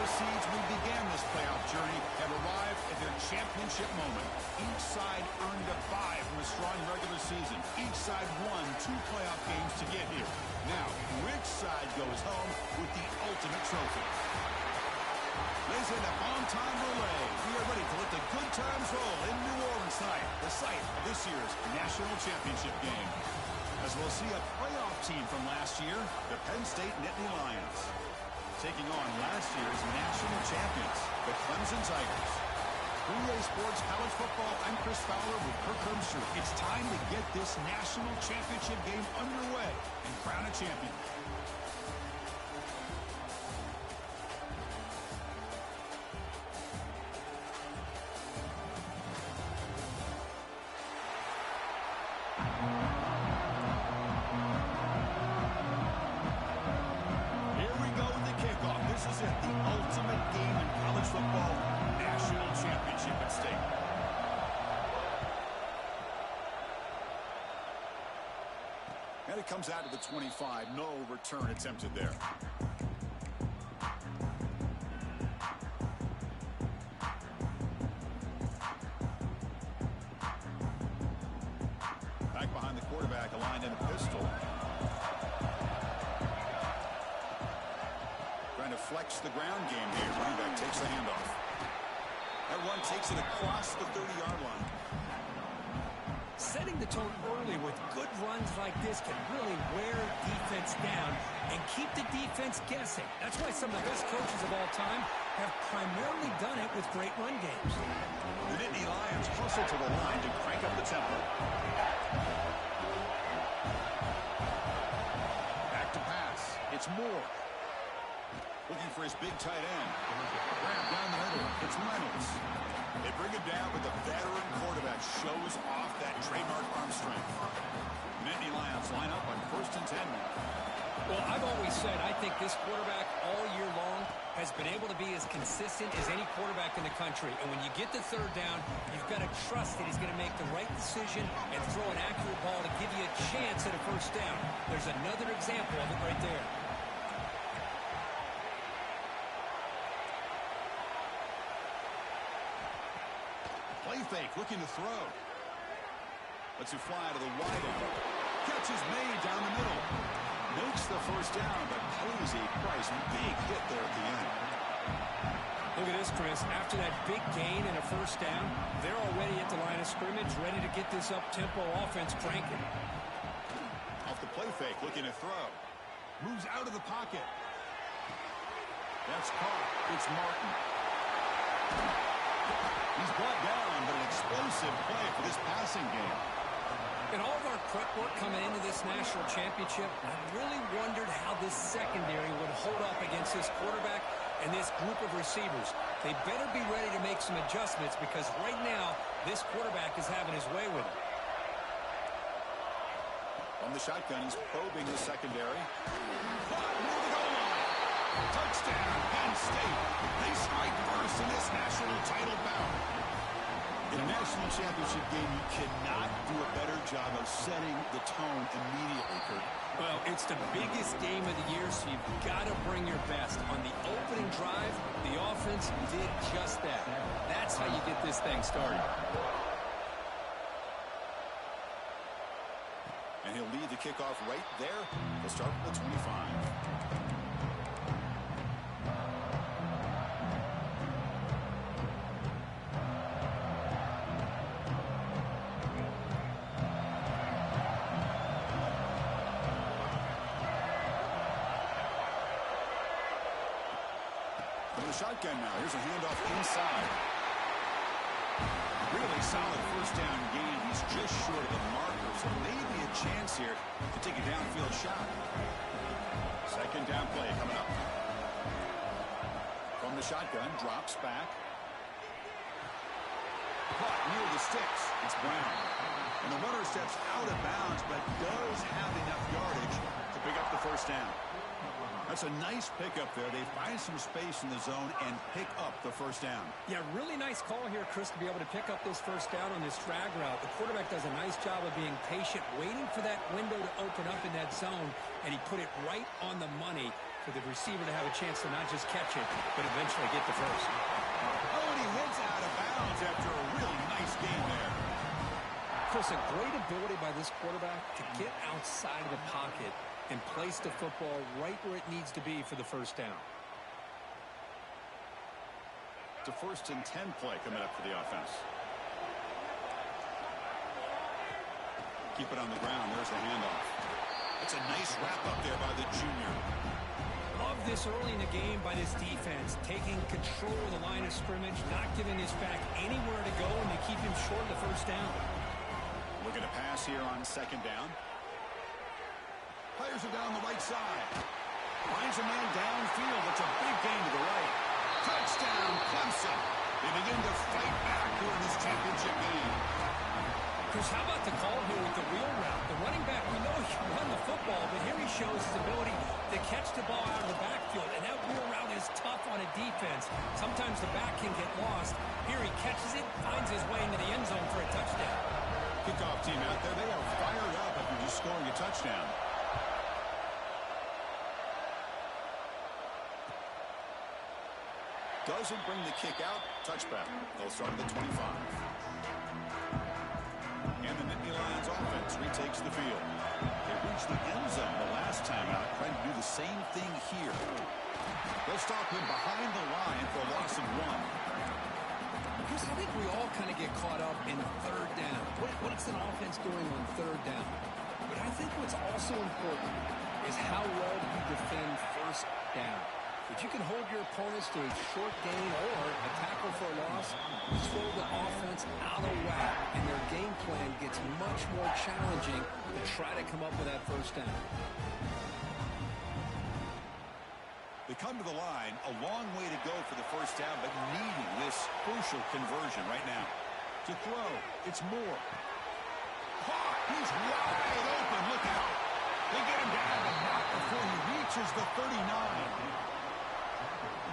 the seeds who began this playoff journey have arrived at their championship moment. Each side earned a bye from a strong regular season. Each side won 2 playoff games to get here. Now, which side goes home with the ultimate trophy? Lays in a on-time relay. We are ready to let the good times roll in New Orleans tonight, the site of this year's national championship game. As we'll see a playoff team from last year, the Penn State Nittany Lions, taking on last year's national champions, the Clemson Tigers. Relay Sports College Football, I'm Chris Fowler with Kirk Herbstreit. It's time to get this national championship game underway and crown a champion. And it comes out to the 25. No return attempted there. Back behind the quarterback, aligned in a pistol. Trying to flex the ground game here. Running back takes the handoff. That run takes it across the 30-yard line. Setting the tone early with good runs like this can really wear defense down and keep the defense guessing. That's why some of the best coaches of all time have primarily done it with great run games. The Nittany Lions hustle to the line to crank up the tempo. Back to pass. It's Moore. Looking for his big tight end. Grab down the middle. It's Reynolds. They bring him down, but the veteran quarterback shows off that trademark arm strength. Nittany Lions line up on 1st and 10. Well, I've always said I think this quarterback all year long has been able to be as consistent as any quarterback in the country. And when you get the 3rd down, you've got to trust that he's going to make the right decision and throw an accurate ball to give you a chance at a 1st down. There's another example of it right there. Play fake, looking to throw. Lets it fly to the wide end. Catch is made down the middle. Makes the 1st down, but pays a price. Big hit there at the end. Look at this, Chris. After that big gain and a 1st down, they're already at the line of scrimmage, ready to get this up-tempo offense cranking. Off the play fake, looking to throw. Moves out of the pocket. That's caught. It's Martin. He's brought down, but an explosive play for this passing game. In all of our prep work coming into this national championship, I really wondered how this secondary would hold up against this quarterback and this group of receivers. They better be ready to make some adjustments because right now, this quarterback is having his way with it. From the shotgun, he's probing the secondary. Caught near the goal line. Touchdown, Penn State. They strike first in this national title bout. In a national championship game, you cannot do a better job of setting the tone immediately, Kurt. Well, it's the biggest game of the year, so you've got to bring your best. On the opening drive, the offense did just that. That's how you get this thing started. And he'll lead the kickoff right there. He'll start with the 25. Shotgun now. Here's a handoff inside. Really solid 1st down gain. He's just short of the marker, so maybe a chance here to take a downfield shot. 2nd down play coming up. From the shotgun, drops back. Caught near the sticks. It's Brown. And the runner steps out of bounds, but does have enough yardage to pick up the 1st down. That's a nice pickup there. They find some space in the zone and pick up the 1st down. Yeah, really nice call here, Chris, to be able to pick up this 1st down on this drag route. The quarterback does a nice job of being patient, waiting for that window to open up in that zone, and he put it right on the money. for the receiver to have a chance to not just catch it, but eventually get the first. Oh, and he heads out of bounds after a really nice game there. Chris, a great ability by this quarterback to get outside of the pocket and place the football right where it needs to be for the first down. It's a 1st and 10 play coming up for the offense. Keep it on the ground. There's the handoff. It's a nice wrap up there by the junior. Love this early in the game by this defense, taking control of the line of scrimmage, not giving his back anywhere to go, and to keep him short of the first down. Looking to pass here on 2nd down. Players are down the right side. Finds a man downfield. It's a big gain to the right. Touchdown, Clemson. They begin to fight back here in this championship game. Chris, how about the call here with the wheel route? The running back, we know he can run the football, but here he shows his ability to catch the ball out of the backfield, and that wheel route is tough on a defense. Sometimes the back can get lost. Here he catches it, finds his way into the end zone for a touchdown. Kickoff team out there, they are fired up after just scoring a touchdown. Doesn't bring the kick out. Touchback. They'll start at the 25. And the Nittany Lions offense retakes the field. They reached the end zone the last time out, trying to do the same thing here. They'll stop him behind the line for a loss of 1. Chris, I think we all kind of get caught up in 3rd down. What's an offense doing on 3rd down? But I think what's also important is how well you defend 1st down. If you can hold your opponents to a short gain or a tackle for a loss, you throw the offense out of whack, and their game plan gets much more challenging to try to come up with that 1st down. They come to the line, a long way to go for the 1st down, but needing this crucial conversion right now. To throw, it's Moore. Caught, he's wide open, look out. They get him down the mark before he reaches the 39.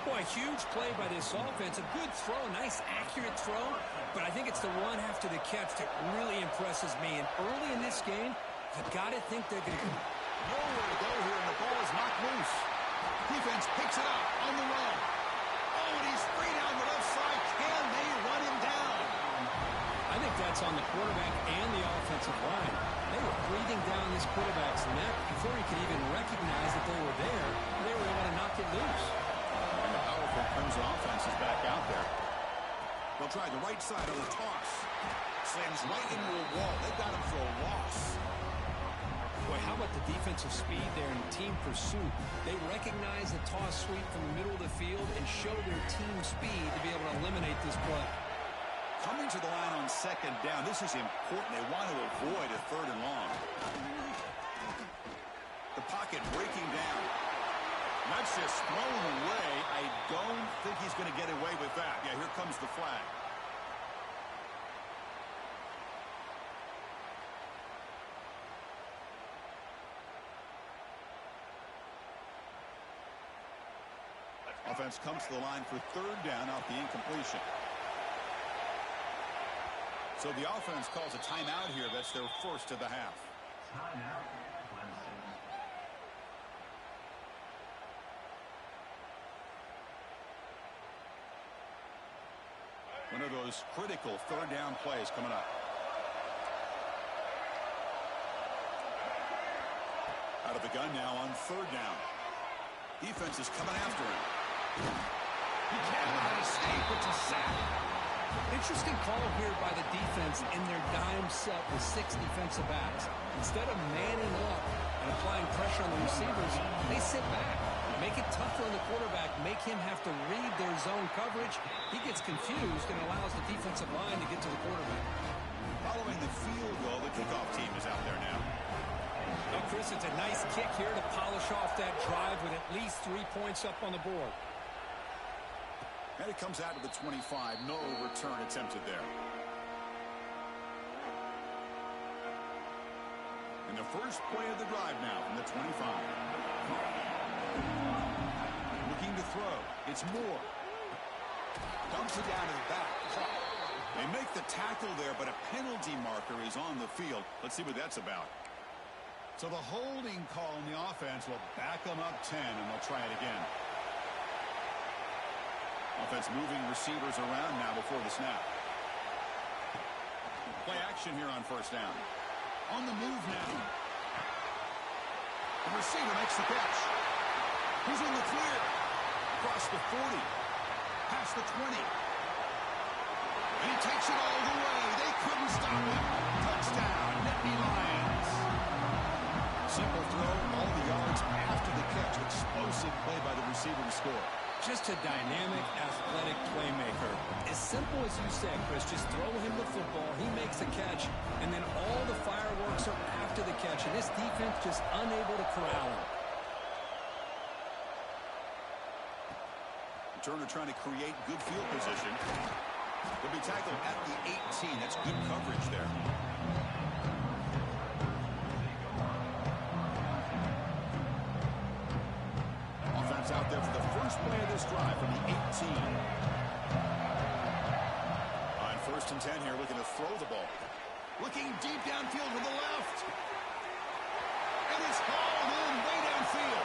Boy, huge play by this offense. A good throw, nice accurate throw, but I think it's the run after the catch that really impresses me. And early in this game, you've got to think they're going to go. Nowhere to go here, and the ball is knocked loose. Defense picks it up on the run. Oh, and he's free down the left side. Can they run him down? I think that's on the quarterback and the offensive line. They were breathing down this quarterback's neck before he could even recognize that they were there. They were able to knock it loose. And the powerful Clemson offense is back out there. They'll try the right side on the toss. Slams right into a wall. They've got him for a loss. Boy, how about the defensive speed there in team pursuit? They recognize the toss sweep from the middle of the field and show their team speed to be able to eliminate this play. Coming to the line on 2nd down, this is important. They want to avoid a 3rd and long. The pocket breaking down. That's just thrown away. I don't think he's going to get away with that. Yeah, here comes the flag. Offense comes to the line for 3rd down off the incompletion. So the offense calls a timeout here. That's their first of the half. Timeout, Clemson. One of those critical 3rd down plays coming up. Out of the gun now on 3rd down. Defense is coming after him. He cannot escape. It's a sack. Interesting call here by the defense in their dime set with 6 defensive backs. Instead of manning up and applying pressure on the receivers, they sit back, make it tougher on the quarterback, make him have to read their zone coverage. He gets confused and allows the defensive line to get to the quarterback. Following the field goal, the kickoff team is out there now. Well, Chris, it's a nice kick here to polish off that drive with at least 3 points up on the board. And it comes out to the 25. No return attempted there. And the first play of the drive now from the 25. Looking to throw. It's Moore. Dumps it down to the back. They make the tackle there, but a penalty marker is on the field. Let's see what that's about. So the holding call on the offense will back them up 10, and they'll try it again. Offense moving receivers around now before the snap. Play action here on first down. On the move now. The receiver makes the catch. He's in the clear. Across the 40. Past the 20. And he takes it all the way. They couldn't stop him. Touchdown, Nittany Lions. Simple throw, all the yards after the catch. Explosive play by the receiver to score. Just a dynamic, athletic playmaker. As simple as you said, Chris, just throw him the football, he makes a catch, and then all the fireworks are after the catch, and this defense just unable to corral him. Turner trying to create good field position. He'll be tackled at the 18. That's good coverage there. Offense out there for the first play of this drive from the 18. On first and 10 here, looking to throw the ball. Looking deep downfield to the left. And it's hauled in way downfield.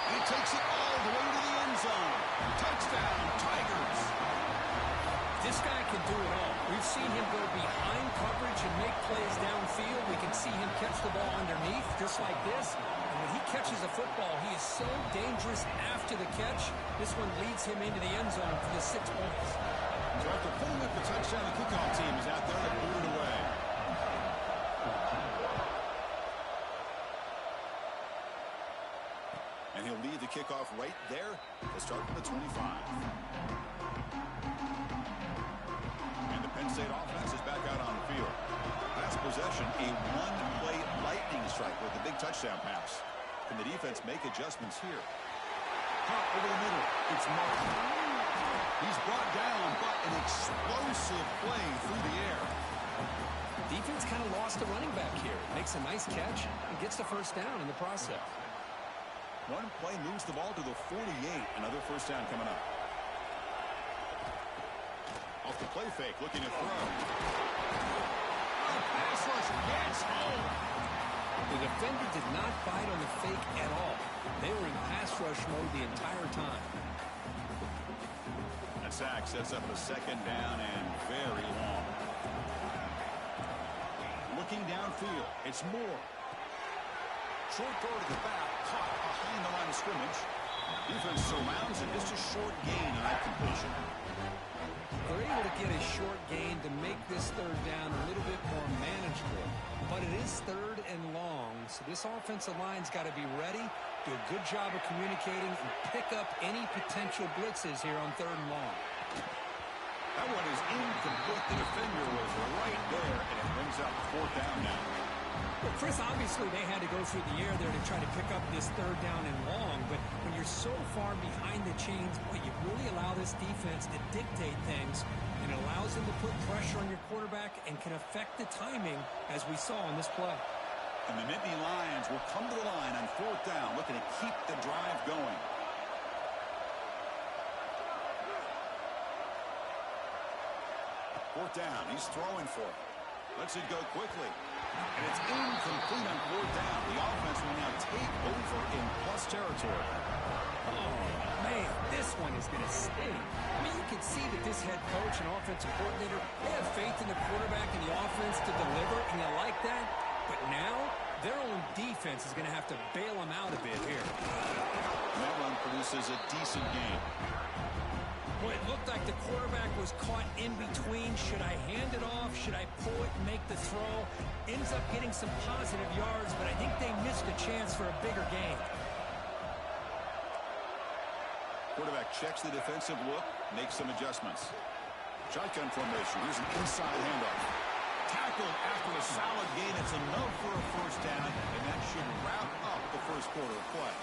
And he takes it all the way to the end zone. Touchdown, Tigers. This guy can do it all. We've seen him go behind coverage and make plays downfield. We can see him catch the ball underneath, just like this. And when he catches a football, he is so dangerous after the catch. This one leads him into the end zone for the 6 points. So after pulling up the touchdown, the kickoff team is out there to boot it away. And he'll lead the kickoff right there to start from the 25. And the Penn State offense is back out on the field. Last possession, a one-play lightning strike with the big touchdown pass. Can the defense make adjustments here? Hot over the middle. It's Martin. He's brought down, but an explosive play through the air. Defense kind of lost a running back here. Makes a nice catch and gets the first down in the process. One play moves the ball to the 48. Another first down coming up. Off the play fake, looking to throw. Pass rush gets home. The defender did not bite on the fake at all. They were in pass rush mode the entire time. That sack sets up a second down and very long. Looking downfield, it's Moore. Short throw to the back, caught behind the line of scrimmage. Defense surrounds it. Just a short gain on that completion. They're able to get a short gain to make this third down a little bit more manageable. But it is third and long, so this offensive line's got to be ready, do a good job of communicating, and pick up any potential blitzes here on third and long. That one is incomplete. The defender was right there, and it brings up fourth down now. Well, Chris, obviously they had to go through the air there to try to pick up this third down and long, but when you're so far behind the chains, boy, you really allow this defense to dictate things, and it allows them to put pressure on your quarterback and can affect the timing, as we saw in this play. And the Nittany Lions will come to the line on fourth down, looking to keep the drive going. Fourth down, he's throwing for it. Lets it go quickly. And it's incomplete on fourth down. The offense will now take over in plus territory. Oh, man, this one is going to sting. I mean, you can see that this head coach and offensive coordinator, they have faith in the quarterback and the offense to deliver, and you like that. But now, their own defense is going to have to bail them out a bit here. And that run produces a decent gain. Well, it looked like the quarterback was caught in between. Should I hand it off? Should I pull it and make the throw? Ends up getting some positive yards, but I think they missed a chance for a bigger gain. Quarterback checks the defensive look, makes some adjustments. Shotgun formation. Here's an inside handoff. Tackled after a solid gain. It's enough for a first down, and that should wrap up the first quarter of play.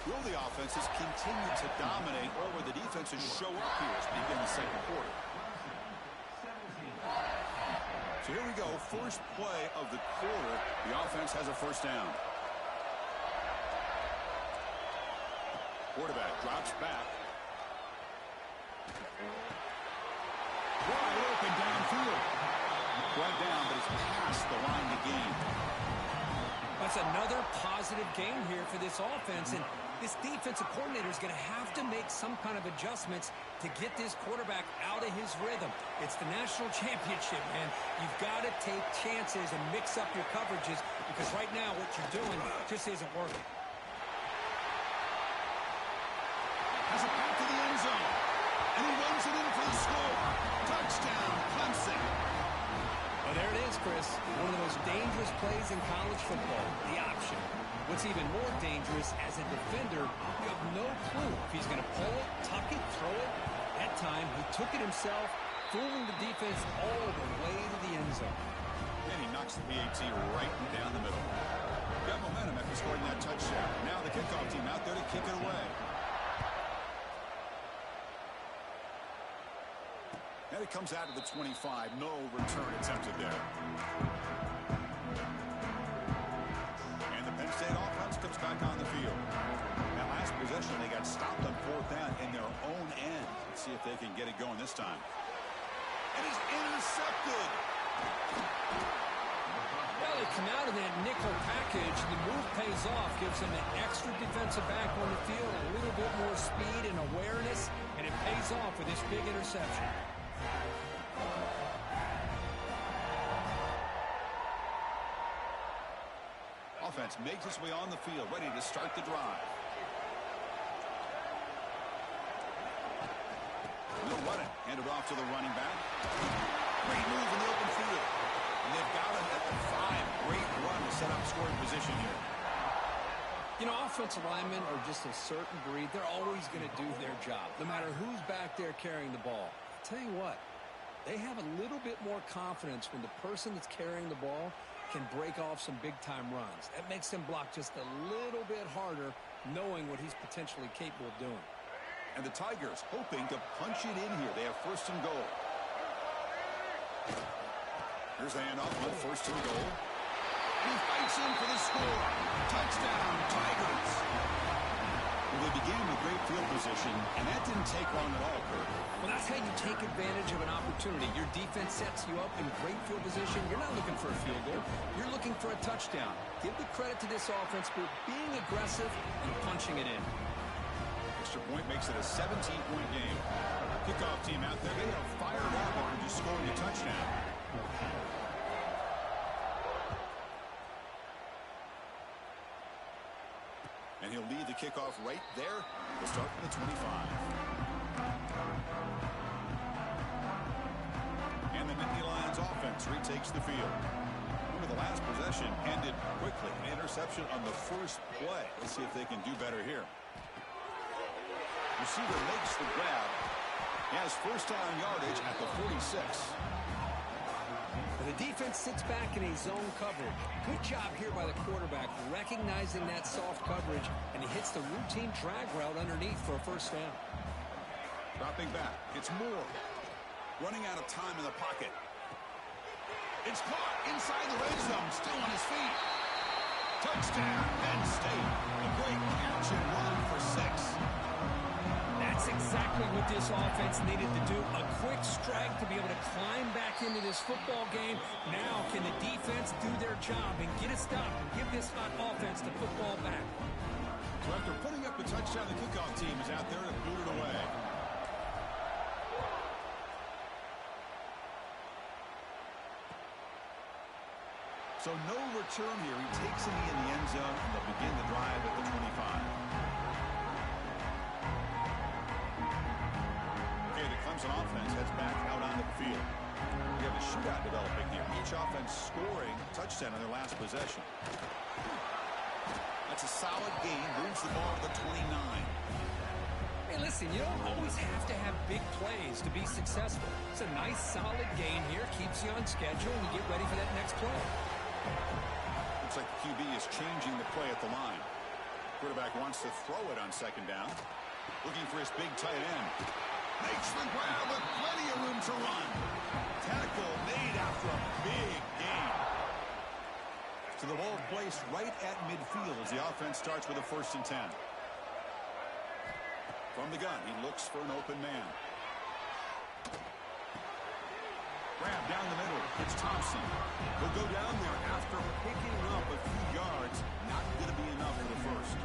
Will the offenses continue to dominate, or will the defenses show up here as we begin the second quarter? So here we go. First play of the quarter. The offense has a first down. Quarterback drops back. Wide open downfield. Brought down, but it's past the line to gain. That's another positive game here for this offense, and this defensive coordinator is going to have to make some kind of adjustments to get this quarterback out of his rhythm. It's the national championship, man. You've got to take chances and mix up your coverages because right now what you're doing just isn't working. Has it back to the end zone, and he runs it in for the score. Touchdown, Clemson. Well, there it is, Chris. One of the most dangerous plays in college football, the option. What's even more dangerous, as a defender, you have no clue if he's going to pull it, tuck it, throw it. That time, he took it himself, fooling the defense all the way to the end zone. And he knocks the PAT right down the middle. Got momentum after scoring that touchdown. Now the kickoff team out there to kick it away. And it comes out to the 25. No return attempted there. And the Penn State offense comes back on the field. That last possession, they got stopped on fourth down in their own end. Let's see if they can get it going this time. And he's intercepted. Well, they come out of that nickel package. The move pays off, gives them an extra defensive back on the field, a little bit more speed and awareness, and it pays off with this big interception. Offense makes its way on the field, ready to start the drive. No running. Handed off to the running back. Great move in the open field. And they've got him at the 5. Great run to set up scoring position here. You know, offensive linemen are just a certain breed. They're always going to do their job, no matter who's back there carrying the ball. I'll tell you what, they have a little bit more confidence when the person that's carrying the ball can break off some big-time runs. That makes them block just a little bit harder, knowing what he's potentially capable of doing. And the Tigers hoping to punch it in here. They have first and goal. Here's the handoff on first and goal. He fights in for the score. Touchdown, Tigers. Well, they began with great field position, and that didn't take long at all, Kurt. Well, that's how you take advantage of an opportunity. Your defense sets you up in great field position. You're not looking for a field goal. You're looking for a touchdown. Give the credit to this offense for being aggressive and punching it in. Extra point makes it a 17-point game. Kickoff team out there, they are fired up after just scoring a touchdown. And he'll lead the kickoff right there. We'll start from the 25. And the Nittany Lions offense retakes the field. Remember, the last possession ended quickly. An interception on the first play. Let's see if they can do better here. Receiver makes the grab. He has first down yardage at the 46. The defense sits back in a zone coverage. Good job here by the quarterback, recognizing that soft coverage, and he hits the routine drag route underneath for a first down. Dropping back. It's Moore. Running out of time in the pocket. It's caught inside the red zone. Still on his feet. Touchdown, Penn State. A great catch and run for 6. That's exactly what this offense needed to do. A quick strike to be able to climb back into this football game. Now can the defense do their job and get a stop and give this hot offense the football back? So after putting up the touchdown, the kickoff team is out there to boot it away. So no return here. He takes it in the end zone, and they'll begin the drive at the 25. The Clemson offense heads back out onto the field. We have a shootout developing here. Each offense scoring a touchdown on their last possession. That's a solid gain. Moves the ball to the 29. Hey, listen, you don't always have to have big plays to be successful. It's a nice, solid gain here. Keeps you on schedule, and you get ready for that next play. Looks like the QB is changing the play at the line. Quarterback wants to throw it on second down. Looking for his big tight end. Makes the grab with plenty of room to run. Tackle made after a big gain. So the ball placed right at midfield as the offense starts with a 1st and 10. From the gun, he looks for an open man. Grab down the middle. It's Thompson. He'll go down there after picking up a few yards. Not going to be enough for the first.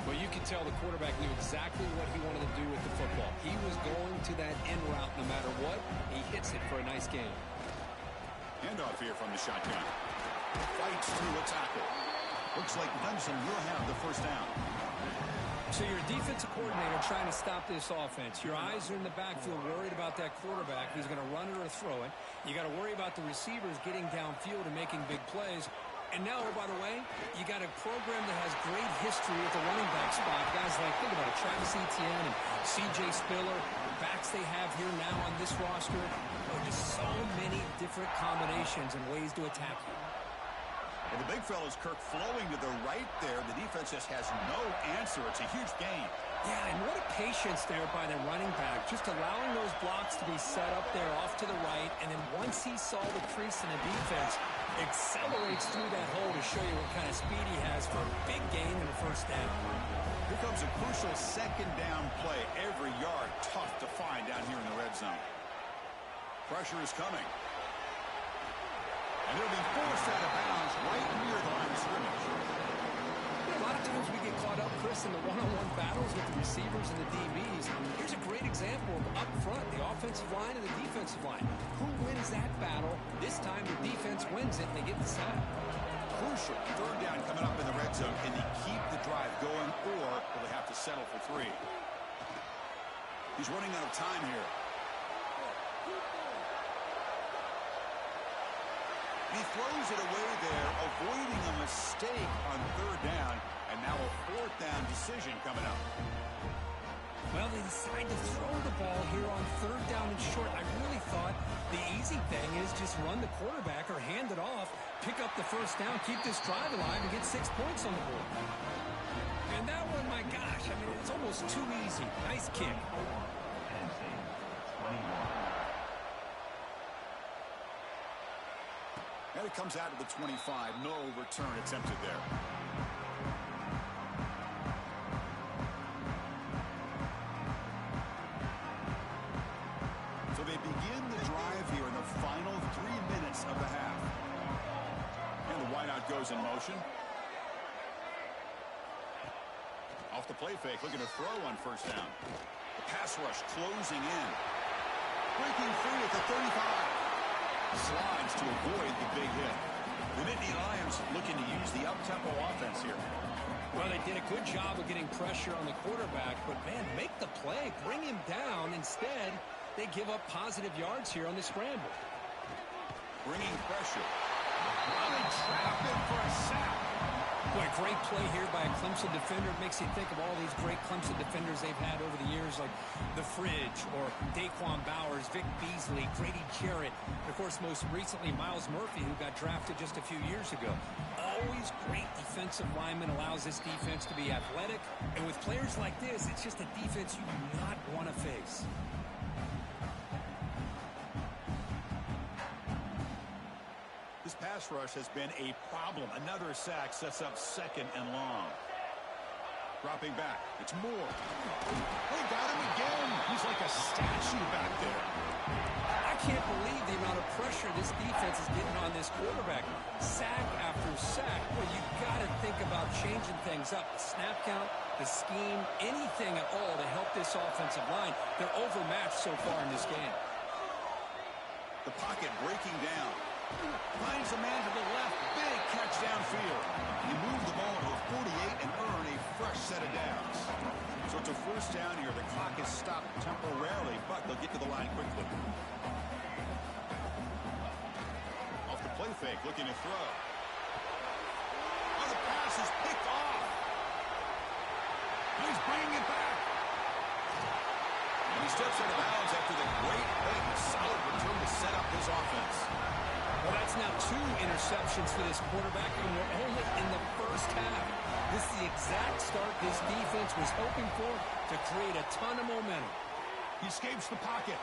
Well, you can tell the quarterback knew exactly what he wanted to do with the football. He was going to that end route no matter what. He hits it for a nice gain. Handoff here from the shotgun. Fights through a tackle. Looks like Clemson will have the first down. So you're a defensive coordinator trying to stop this offense. Your eyes are in the backfield worried about that quarterback who's going to run it or throw it. You got to worry about the receivers getting downfield and making big plays. And now, oh, by the way, you got a program that has great history at the running back spot. Guys like, think about it, Travis Etienne and C.J. Spiller, the backs they have here now on this roster. Oh, just so many different combinations and ways to attack you. Well, the big fella's Kirk flowing to the right there. The defense just has no answer. It's a huge gain. Yeah, and what a patience there by the running back, just allowing those blocks to be set up there off to the right, and then once he saw the crease in the defense, accelerates through that hole to show you what kind of speed he has for a big gain and a first down. Here comes a crucial second down play. Every yard tough to find down here in the red zone. Pressure is coming. And they'll be forced out of bounds right near the line of scrimmage. A lot of times we get caught up, Chris, in the one-on-one battles with the receivers and the DBs. Here's a great example of up front, the offensive line and the defensive line. Who wins that battle? This time the defense wins it and they get the sack. Crucial third down coming up in the red zone. Can they keep the drive going, or will they have to settle for 3? He's running out of time here. He throws it away there, avoiding a mistake on third down, and now a fourth down decision coming up. Well, they decide to throw the ball here on third down and short. I really thought the easy thing is just run the quarterback or hand it off, pick up the first down, keep this drive alive, and get 6 points on the board. And that one, my gosh, I mean, it's almost too easy. Nice kick. Penn State, 21. And it comes out of the 25. No return attempted there. So they begin the drive here in the final 3 minutes of the half. And the wideout goes in motion. Off the play fake, looking to throw on first down. The pass rush closing in. Breaking free at the 35. Slides to avoid the big hit. The Nittany Lions looking to use the up-tempo offense here. Well, they did a good job of getting pressure on the quarterback, but, man, make the play. Bring him down. Instead, they give up positive yards here on the scramble. Bringing pressure. Well, they trap him for a sack. Boy, great play here by a Clemson defender. It makes you think of all these great Clemson defenders they've had over the years, like The Fridge or Daquan Bowers, Vic Beasley, Grady Jarrett, and, of course, most recently, Miles Murphy, who got drafted just a few years ago. Always great defensive lineman, allows this defense to be athletic. And with players like this, it's just a defense you do not want to face. This pass rush has been a problem. Another sack sets up second and long. Dropping back. It's Moore. They got him again. He's like a statue back there. I can't believe the amount of pressure this defense is getting on this quarterback. Sack after sack. Well, you got to think about changing things up. The snap count, the scheme, anything at all to help this offensive line. They're overmatched so far in this game. The pocket breaking down. Finds a man to the left. Big catch downfield. You move the ball to a 48 and earn a fresh set of downs. So it's a first down here. The clock is stopped temporarily, but they'll get to the line quickly. Off the play fake, looking to throw. Oh, the pass is picked off. He's bringing it back. And he steps out of bounds after the great play. Solid return to set up his offense. Well, that's now 2 interceptions for this quarterback, and we're only in the first half. This is the exact start this defense was hoping for to create a ton of momentum. He escapes the pocket.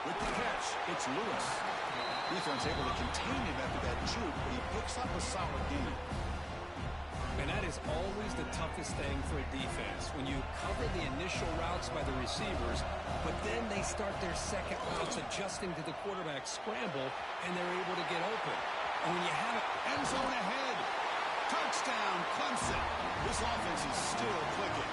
With the catch, it's Lewis. Defense able to contain him after that juke, but he picks up a solid gain. And that is is always the toughest thing for a defense. When you cover the initial routes by the receivers, but then they start their second routes adjusting to the quarterback scramble, and they're able to get open. And when you have it, end zone ahead. Touchdown, Clemson. This offense is still clicking.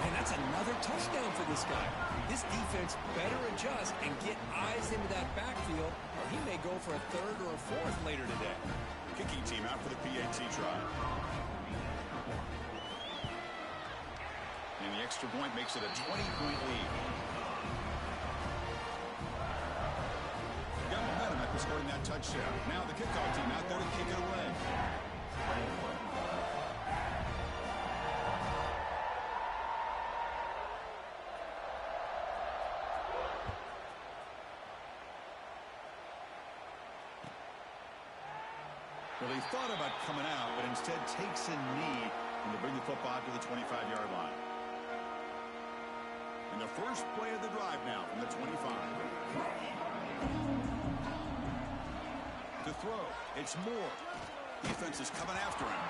And that's another touchdown for this guy. This defense better adjust and get eyes into that backfield, or he may go for a third or a fourth later today. Kicking team out for the PAT try. And the extra point makes it a 20-point lead. Got momentum after scoring that touchdown. Now the kickoff team out there to kick it away. Well, he thought about coming out, but instead takes a knee and to bring the football to the 25-yard line. And the first play of the drive now from the 25. To throw, it's Moore. Defense is coming after him.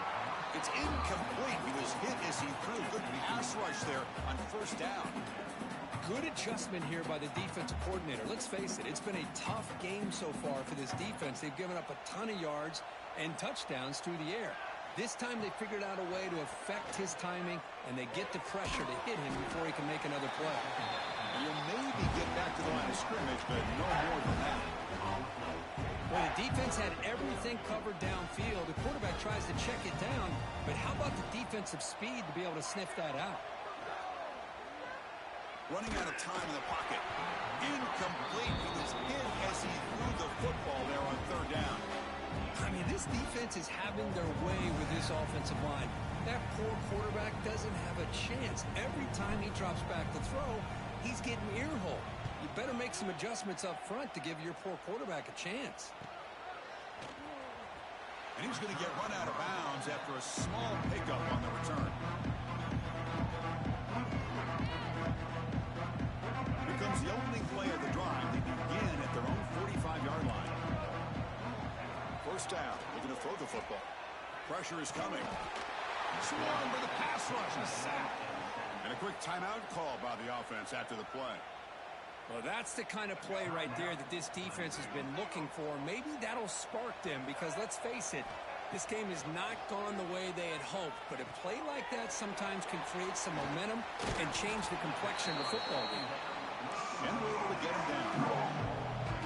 It's incomplete. He was hit as he threw. Good pass rush there on first down. Good adjustment here by the defensive coordinator. Let's face it, it's been a tough game so far for this defense. They've given up a ton of yards and touchdowns through the air. This time they figured out a way to affect his timing, and they get the pressure to hit him before he can make another play. You'll maybe get back to the line of scrimmage, but no more than that. Well, the defense had everything covered downfield. The quarterback tries to check it down, but how about the defensive speed to be able to sniff that out? Running out of time in the pocket. Incomplete. He was hit as he threw the football there on third down. I mean, this defense is having their way with this offensive line. That poor quarterback doesn't have a chance. Every time he drops back to throw, he's getting ear-hole. You better make some adjustments up front to give your poor quarterback a chance. And he's going to get run out of bounds after a small pickup on the return. Here comes the opening play of the drive. They begin at their own 45-yard line. First down, looking to throw the football. Pressure is coming. Swarm for the pass rush, a sack. And a quick timeout call by the offense after the play. Well, that's the kind of play right there that this defense has been looking for. Maybe that'll spark them because, let's face it, this game has not gone the way they had hoped. But a play like that sometimes can create some momentum and change the complexion of the football game. And we're able to get him down.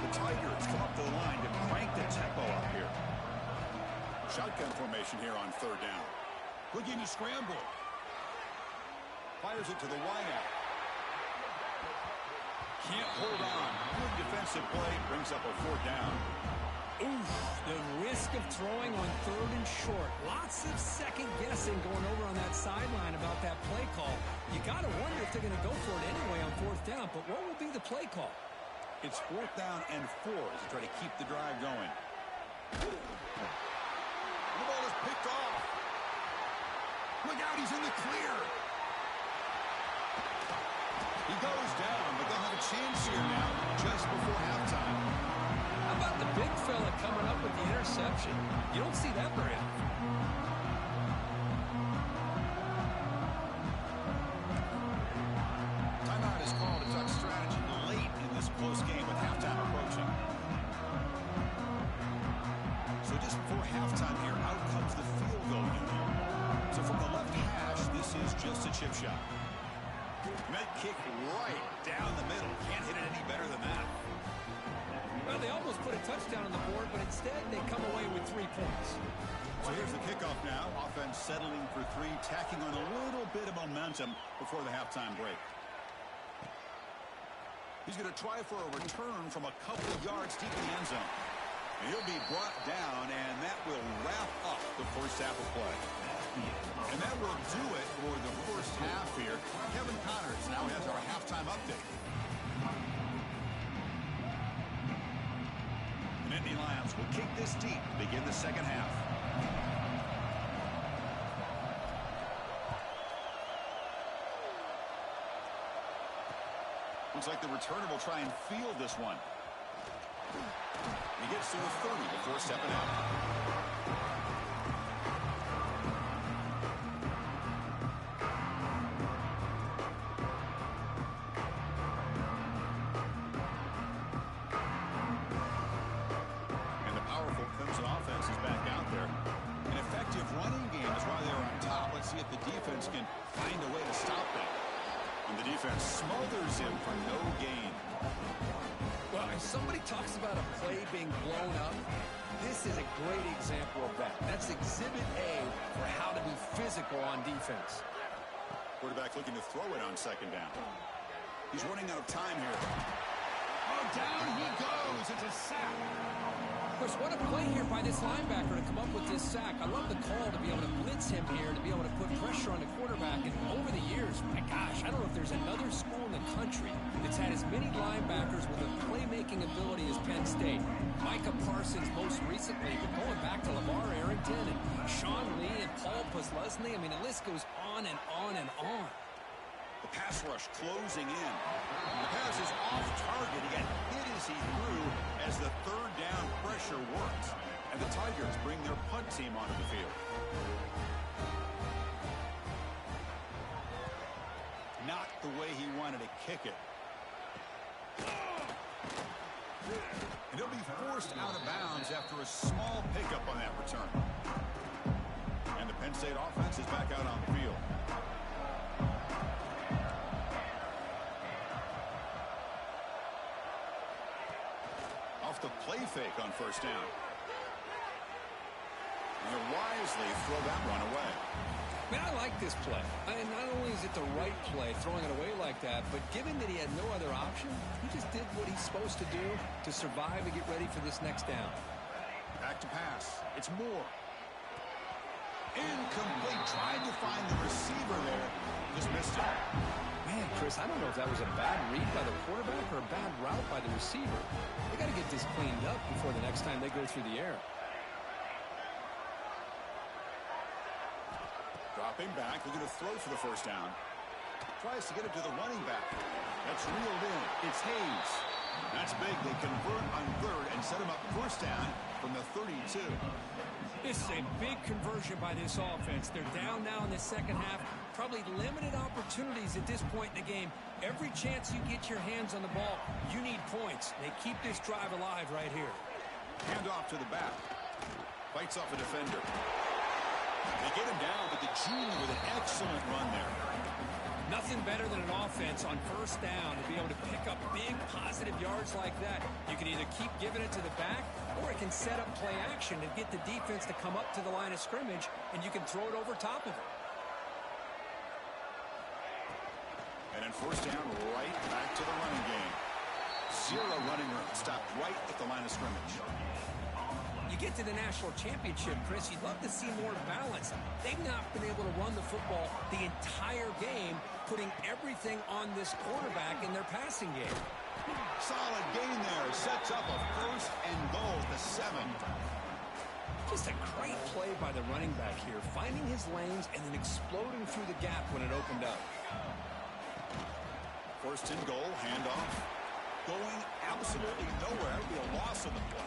The Tigers come up to the line to crank the tempo up here. Shotgun formation here on third down. Looking to scramble. Fires it to the wideout. Can't hold on. Good defensive play. Brings up a fourth down. Oof, the risk of throwing on third and short. Lots of second guessing going over on that sideline about that play call. You got to wonder if they're going to go for it anyway on fourth down. But what will be the play call? It's fourth down and 4 as they try to keep the drive going. The ball is picked off. Look out, he's in the clear. He goes down, but they'll have a chance here now just before halftime. How about the big fella coming up with the interception? You don't see that very often. Timeout is called to talk strategy late in this close game with halftime approaching. So just before halftime here, out comes the field goal unit. So from the left hash, this is just a chip shot. Met kick right down the middle. Can't hit it any better than that. Well, they almost put a touchdown on the board, but instead they come away with 3 points. So here's the kickoff now. Offense settling for 3, tacking on a little bit of momentum before the halftime break. He's going to try for a return from a couple of yards deep in the end zone. And he'll be brought down, and that will wrap up the first half of play. And that will do it for the first half here. Kevin Connors now has our halftime update. The Nittany Lions will kick this deep, begin the second half. Looks like the returner will try and field this one. He gets to the 30 before stepping out. defense smothers him for no gain. Well, if somebody talks about a play being blown up, this is a great example of that. That's exhibit A for how to be physical on defense. Quarterback looking to throw it on second down. He's running out of time here. Oh, down he goes. It's a sack. Of course, what a play here by this linebacker to come up with this sack. I love the call to be able to blitz him here, to be able to put pressure on the quarterback. And over the years, my gosh, I don't know if there's another school in the country that's had as many linebackers with a playmaking ability as Penn State. Micah Parsons most recently, but going back to LeVar Arrington and Sean Lee and Paul Posluszny. I mean, the list goes on and on and on. The pass rush closing in. The pass is off target. He got hit as he threw as the third down pressure works. And the Tigers bring their punt team onto the field. Not the way he wanted to kick it. And he'll be forced out of bounds after a small pickup on that return. And the Penn State offense is back out on the field. Off the play fake on first down. And they'll wisely throw that one away. Man, I like this play. And not only is it the right play, throwing it away like that, but given that he had no other option, he just did what he's supposed to do to survive and get ready for this next down. Back to pass. It's Moore. Incomplete. Tried to find the receiver there. Just missed it. Man, Chris, I don't know if that was a bad read by the quarterback or a bad route by the receiver. They got to get this cleaned up before the next time they go through the air. Dropping back, looking to throw for the first down. Tries to get it to the running back. That's reeled in. It's Hayes. That's big. They convert on third and set him up first down from the 32. This is a big conversion by this offense. They're down now in the second half. Probably limited opportunities at this point in the game. Every chance you get your hands on the ball, you need points. They keep this drive alive right here. Hand off to the back. Fights off a defender. They get him down, but the junior with an excellent run there. Nothing better than an offense on first down to be able to pick up big positive yards like that. You can either keep giving it to the back, or it can set up play action and get the defense to come up to the line of scrimmage, and you can throw it over top of it. And then first down, right back to the running game. Zero running room. Stopped right at the line of scrimmage. You get to the national championship, Chris, you'd love to see more balance. They've not been able to run the football the entire game, putting everything on this quarterback in their passing game. Solid gain there. Sets up a first and goal to 7. Just a great play by the running back here, finding his lanes and then exploding through the gap when it opened up. First and goal, handoff. Going absolutely nowhere. It'll be a loss of the play.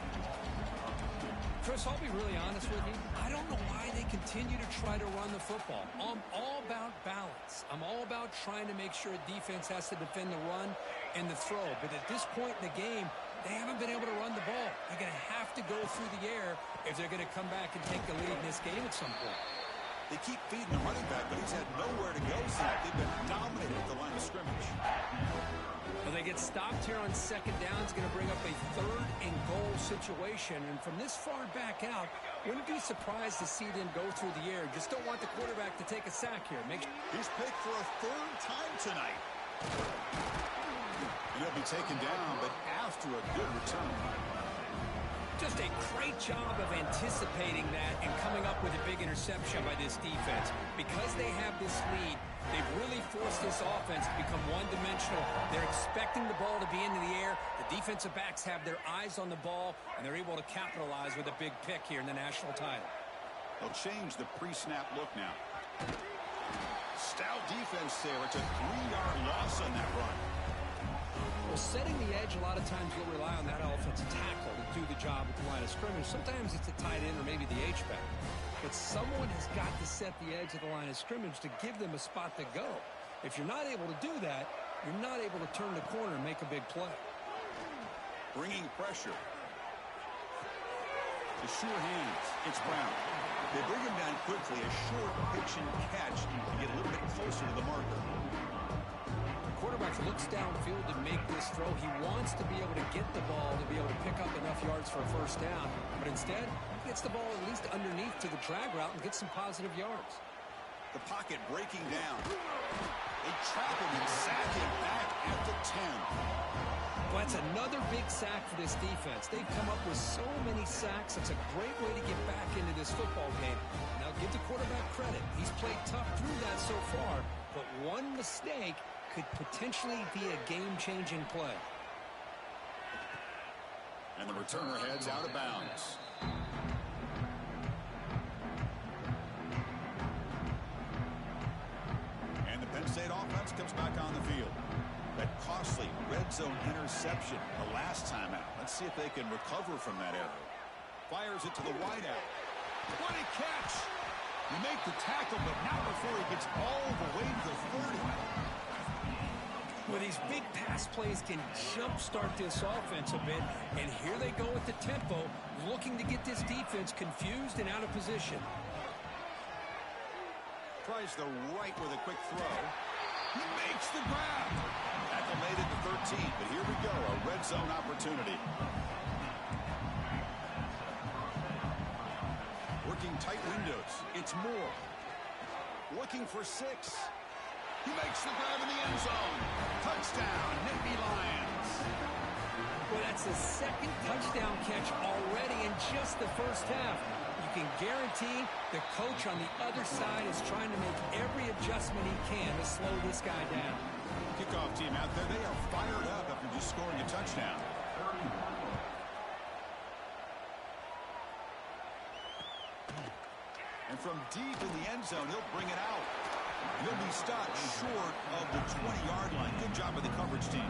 Chris, I'll be really honest with you. I don't know why they continue to try to run the football. I'm all about balance. I'm all about trying to make sure a defense has to defend the run and the throw. But at this point in the game, they haven't been able to run the ball. They're going to have to go through the air if they're going to come back and take the lead in this game at some point. They keep feeding the running back, but he's had nowhere to go since they've been dominated at the line of scrimmage. Well, they get stopped here on second down. It's going to bring up a third and goal situation. And from this far back out, wouldn't be surprised to see them go through the air. Just don't want the quarterback to take a sack here. He's picked for a third time tonight. He'll be taken down, but after a good return. Just a great job of anticipating that and coming up with a big interception by this defense. Because they have this lead, they've really forced this offense to become one-dimensional. They're expecting the ball to be into the air. The defensive backs have their eyes on the ball, and they're able to capitalize with a big pick here in the national title. They'll change the pre-snap look now. Stout defense there. It's a 3-yard loss on that run. Well, setting the edge, a lot of times you'll rely on that offensive tackle to do the job at the line of scrimmage. Sometimes it's a tight end or maybe the H-back. But someone has got to set the edge of the line of scrimmage to give them a spot to go. If you're not able to do that, you're not able to turn the corner and make a big play. Bringing pressure. The sure hands. It's Brown. They bring him down quickly. A short pitch and catch to get a little bit closer to the marker. The quarterback defense looks downfield to make this throw. He wants to be able to get the ball to be able to pick up enough yards for a first down. But instead, he gets the ball at least underneath to the drag route and gets some positive yards. The pocket breaking down. They trap him and sack him back at the 10. Well, that's another big sack for this defense. They've come up with so many sacks. It's a great way to get back into this football game. Now, give the quarterback credit. He's played tough through that so far, but one mistake could potentially be a game-changing play. And the returner heads out of bounds. And the Penn State offense comes back on the field. That costly red zone interception the last time out. Let's see if they can recover from that error. Fires it to the wideout. What a catch! He made the tackle, but not before he gets all the way to the 30. Well, these big pass plays can jumpstart this offense a bit, and here they go with the tempo, looking to get this defense confused and out of position. Tries the right with a quick throw. He makes the grab. Tackle made it to 13, but here we go, a red zone opportunity. Working tight windows. It's Moore. Looking for 6. He makes the grab in the end zone. Touchdown, Nittany Lions. Well, that's his second touchdown catch already in just the first half. You can guarantee the coach on the other side is trying to make every adjustment he can to slow this guy down. Kickoff team out there, they are fired up after just scoring a touchdown. And from deep in the end zone, he'll bring it out. He'll be stopped short of the 20-yard line. Good job by the coverage team.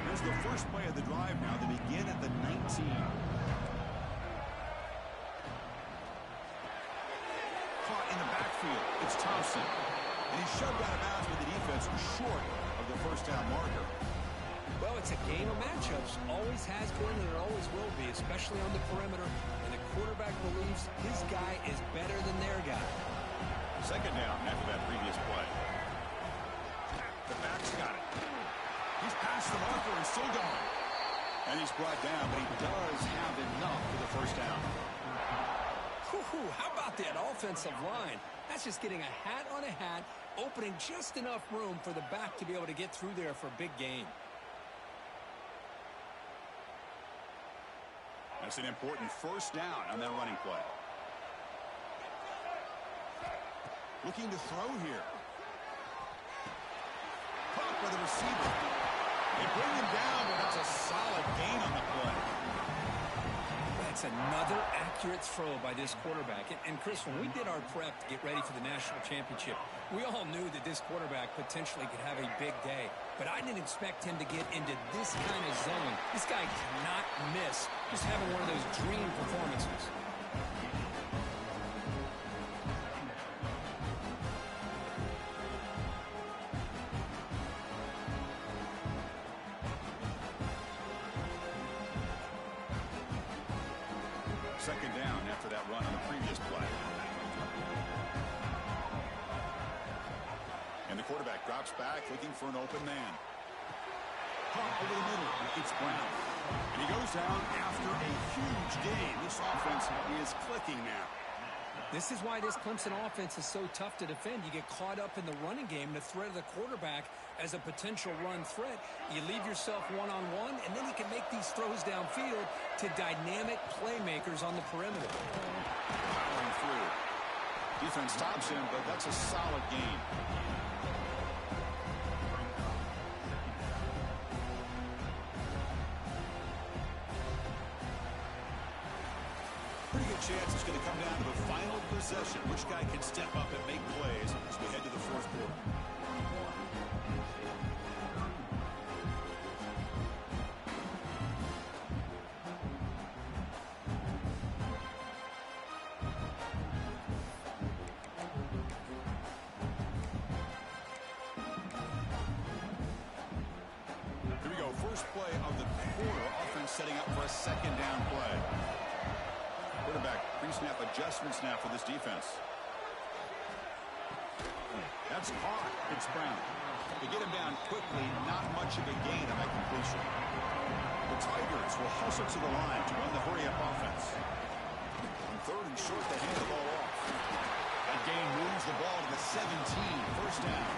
Here's the first play of the drive now. They begin at the 19. Caught in the backfield. It's Thompson. And he's shoved out of bounds with the defense short of the first down marker. Well, it's a game of matchups. Always has been and it always will be, especially on the perimeter. And the quarterback believes his guy is better than their guy. Second down after that previous play. The back's got it. He's past the marker and still going. And he's brought down, but he does have enough for the first down. How about that offensive line? That's just getting a hat on a hat, opening just enough room for the back to be able to get through there for a big gain. That's an important first down on that running play. Looking to throw here. Caught by the receiver. They bring him down, but that's a solid gain on the play. That's another accurate throw by this quarterback. And Chris, when we did our prep to get ready for the national championship, we all knew that this quarterback potentially could have a big day. But I didn't expect him to get into this kind of zone. This guy cannot miss. Just having one of those dream performances. Second down after that run on the previous play. And the quarterback drops back looking for an open man. Caught over the middle. It's Brown. And he goes down after a huge gain. This offense is clicking now. This is why this Clemson offense is so tough to defend. You get caught up in the running game, the threat of the quarterback as a potential run threat. You leave yourself one-on-one, and then you can make these throws downfield to dynamic playmakers on the perimeter. Powering through. Defense stops him, but that's a solid gain. Pretty good chance it's going to come down to the final possession. Which guy can step up and make plays as we head to the fourth quarter? Here we go. First play of the quarter. Offense setting up for a second down play. Quarterback pre-snap adjustments now for this defense. That's caught. It's Brown. They get him down quickly. Not much of a gain on that completion. The Tigers will hustle to the line to run the hurry-up offense. On third and short, they hand the ball off. That gain moves the ball to the 17. First down.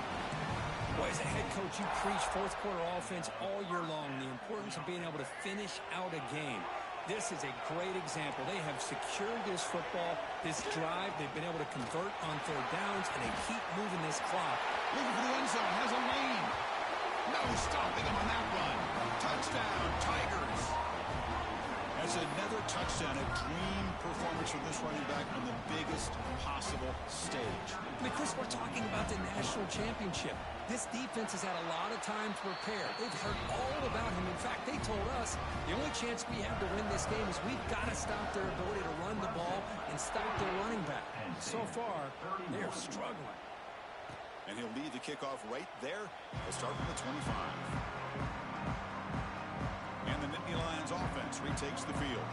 Boy, as a head coach, you preach fourth quarter offense all year long. The importance of being able to finish out a game. This is a great example. They have secured this football, this drive. They've been able to convert on third downs, and they keep moving this clock. Looking for the end zone. Has a lane. No stopping him on that run. Touchdown, Tigers. That's another touchdown. A dream performance from this running back on the biggest possible stage. I mean, Chris, we're talking about the national championship. This defense has had a lot of time to prepare. They've heard all about him. In fact, they told us the only chance we have to win this game is we've got to stop their ability to run the ball and stop their running back. So far, they're struggling. And he'll lead the kickoff right there. They'll start from the 25. And the Nittany Lions offense retakes the field.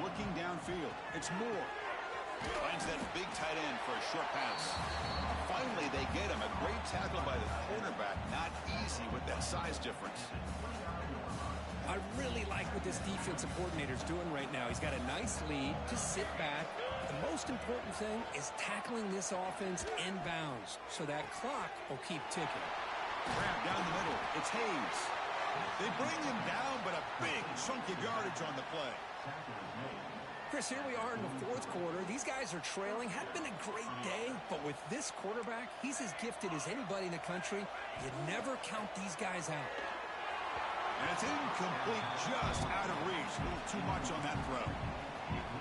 Looking downfield, it's Moore. Finds that big tight end for a short pass. Finally, they get him. A great tackle by the quarterback. Not easy with that size difference. I really like what this defensive coordinator is doing right now. He's got a nice lead to sit back. The most important thing is tackling this offense in bounds so that clock will keep ticking. Grab down the middle. It's Hayes. They bring him down, but a big chunk of yardage on the play. Chris, here we are in the fourth quarter. These guys are trailing. Had been a great day, but with this quarterback, he's as gifted as anybody in the country. You never count these guys out. And it's incomplete, just out of reach. A little too much on that throw.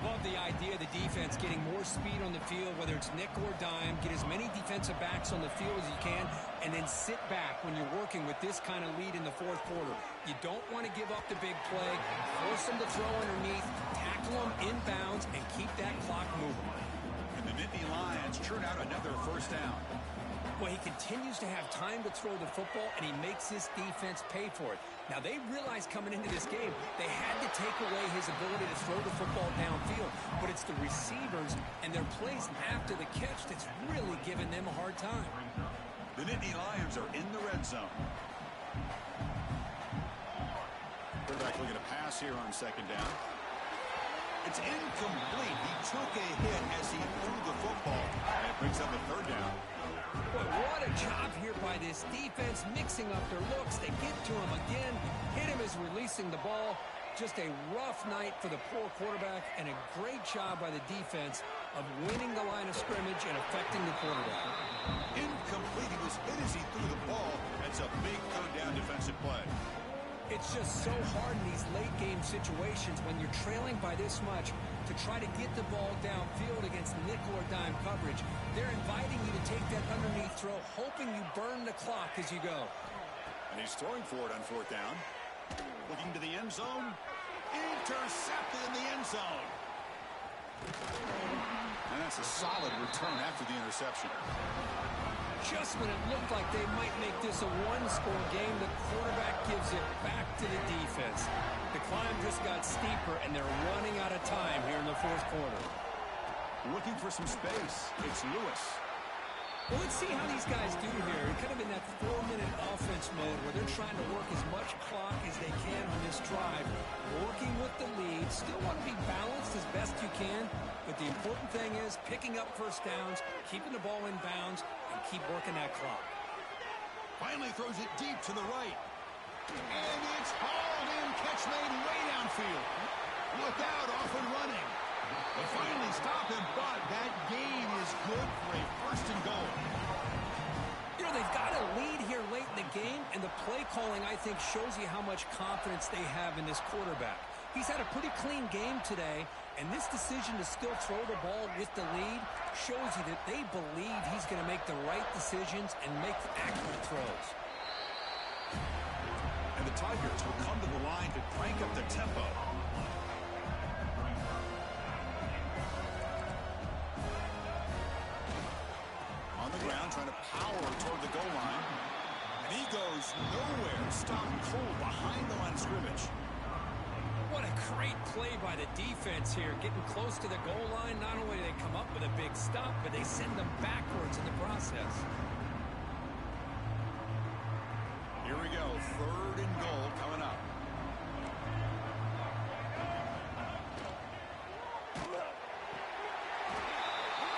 Love the idea of the defense getting more speed on the field, whether it's nickel or dime. Get as many defensive backs on the field as you can, and then sit back when you're working with this kind of lead in the fourth quarter. You don't want to give up the big play. Force them to throw underneath, tackle them inbounds, and keep that clock moving. And the Nittany Lions churn out another first down. Well, he continues to have time to throw the football, and he makes this defense pay for it. Now, they realized coming into this game they had to take away his ability to throw the football downfield, but it's the receivers and their plays after the catch that's really giving them a hard time. The Nittany Lions are in the red zone. Quarterback looking to pass here on second down. It's incomplete. He took a hit as he threw the football, and it brings up a third down. Boy, what a job here by this defense, mixing up their looks. They get to him again, hit him as releasing the ball. Just a rough night for the poor quarterback, and a great job by the defense of winning the line of scrimmage and affecting the quarterback. Incomplete. He was hit as he threw the ball. That's a big third down defensive play. It's just so hard in these late-game situations when you're trailing by this much to try to get the ball downfield against nickel or dime coverage. They're inviting you to take that underneath throw, hoping you burn the clock as you go. And he's throwing for it on fourth down. Looking to the end zone. Intercepted in the end zone. And that's a solid return after the interception. Just when it looked like they might make this a one-score game, the quarterback gives it back to the defense. The climb just got steeper, and they're running out of time here in the fourth quarter. Looking for some space. It's Lewis. Well, let's see how these guys do here. Kind of in that 4-minute offense mode where they're trying to work as much clock as they can on this drive. Working with the lead. Still want to be balanced as best you can. But the important thing is picking up first downs, keeping the ball in bounds, and keep working that clock. Finally throws it deep to the right. And it's hauled in. Catch made way downfield. Look out, off and running. They finally stop him, but that gain is good for a first and goal. You know, they've got a lead here late in the game, and the play calling, I think, shows you how much confidence they have in this quarterback. He's had a pretty clean game today, and this decision to still throw the ball with the lead shows you that they believe he's going to make the right decisions and make accurate throws. And the Tigers will come to the line to crank up the tempo. On the ground, trying to power toward the goal line. goes nowhere. Stopped cold behind the line of scrimmage. What a great play by the defense here. Getting close to the goal line, not only do they come up with a big stop, but they send them backwards in the process. Here we go. 3rd and goal coming up.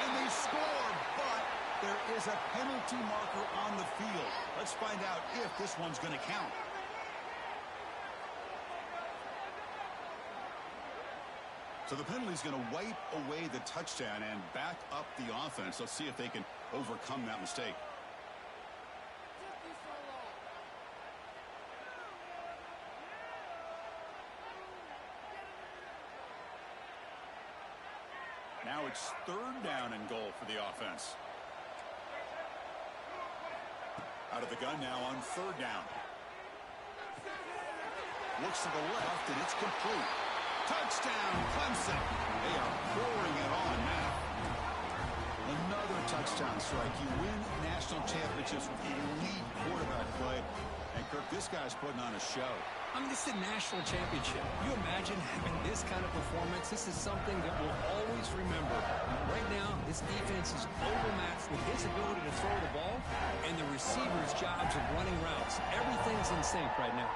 And they score, but there is a penalty marker on the field. Let's find out if this one's going to count. So the penalty's going to wipe away the touchdown and back up the offense. Let's see if they can overcome that mistake. Now it's 3rd down and goal for the offense. Out of the gun now on 3rd down. Looks to the left, and it's complete. Touchdown, Clemson. They are pouring it on now. Another touchdown strike. You win national championships with elite quarterback play. And, Kirk, this guy's putting on a show. I mean, this is a national championship. You imagine having this kind of performance? This is something that we'll always remember. Right now, this defense is overmatched with his ability to throw the ball and the receivers' jobs of running routes. Everything's in sync right now.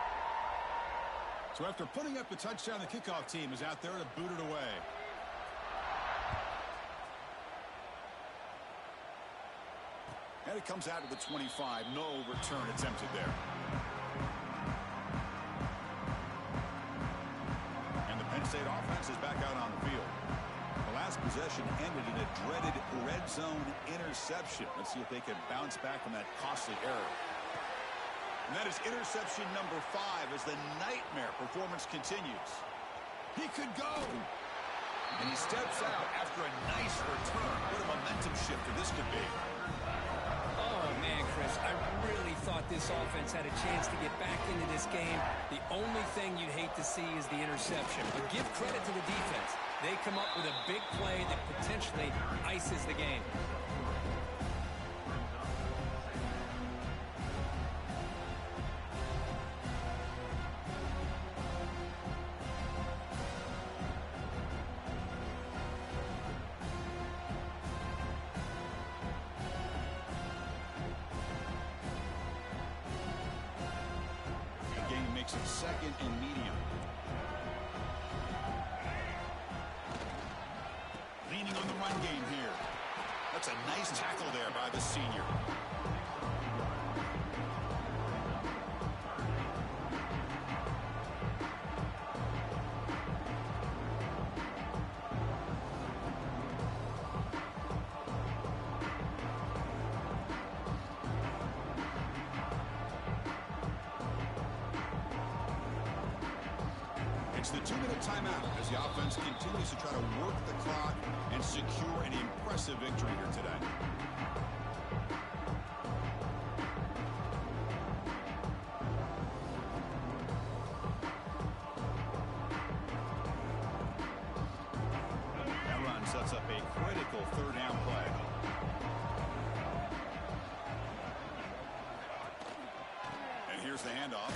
So after putting up the touchdown, the kickoff team is out there to boot it away. And it comes out to the 25. No return attempted there. And the Penn State offense is back out on the field. The last possession ended in a dreaded red zone interception. Let's see if they can bounce back from that costly error. And that is interception number 5 as the nightmare performance continues. He could go. And he steps out after a nice return. What a momentum shifter this could be. Oh, man, Chris, I really thought this offense had a chance to get back into this game. The only thing you'd hate to see is the interception. But give credit to the defense. They come up with a big play that potentially ices the game. Makes it 2nd and medium. Leaning on the run game here. That's a nice tackle there by the senior. It's the 2-minute timeout as the offense continues to try to work the clock and secure an impressive victory here today. That run sets up a critical 3rd down play. And here's the handoff.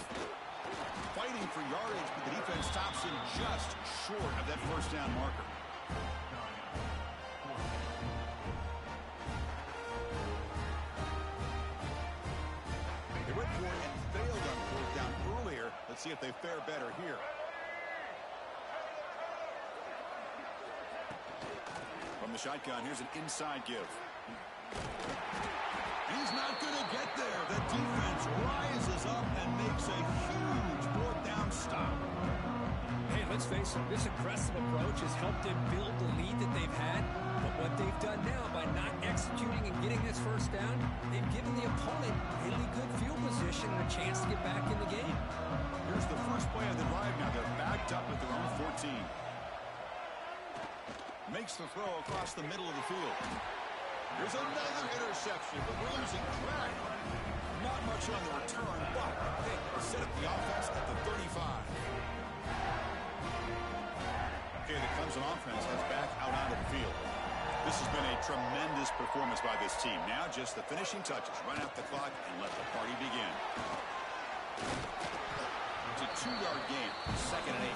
Fighting for yardage, but the defense stops him just short of that 1st down marker. They went for it and failed on 4th down earlier. Let's see if they fare better here. From the shotgun, here's an inside give. He's not going to get there. The defense rises up and makes a huge 4th down stop. Hey, let's face it, this aggressive approach has helped them build the lead that they've had. But what they've done now by not executing and getting this 1st down, they've given the opponent really good field position and a chance to get back in the game. Here's the first play of the drive now. They're backed up at their own 14. Makes the throw across the middle of the field. Here's another interception, but we're losing track. Not much on the return, but they set up the offense at the 35. Okay, the Clemson offense heads back out onto the field. This has been a tremendous performance by this team. Now just the finishing touches. Run out the clock and let the party begin. It's a 2-yard gain. 2nd and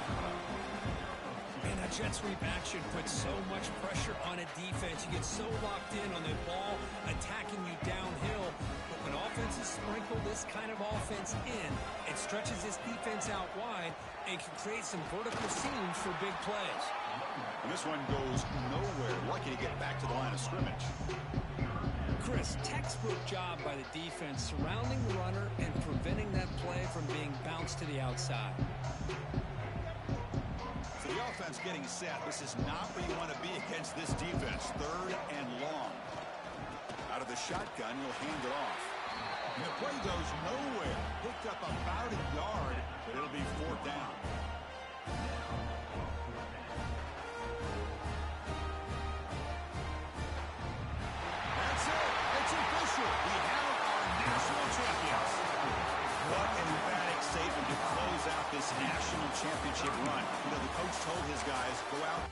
8. And that jet sweep action puts so much pressure on a defense. You get so locked in on the ball attacking you downhill. But when offenses sprinkle this kind of offense in, it stretches this defense out wide and can create some vertical seams for big plays. And this one goes nowhere. Lucky to get back to the line of scrimmage. Chris, textbook job by the defense surrounding the runner and preventing that play from being bounced to the outside. So the offense getting set. This is not where you want to be against this defense. 3rd and long. Out of the shotgun, he'll hand it off. And the play goes nowhere. Picked up about a yard, but it'll be 4th down. That's it. It's official. We have our national champions. What an emphatic statement to close out this national championship run. You know, the coach told his guys, go out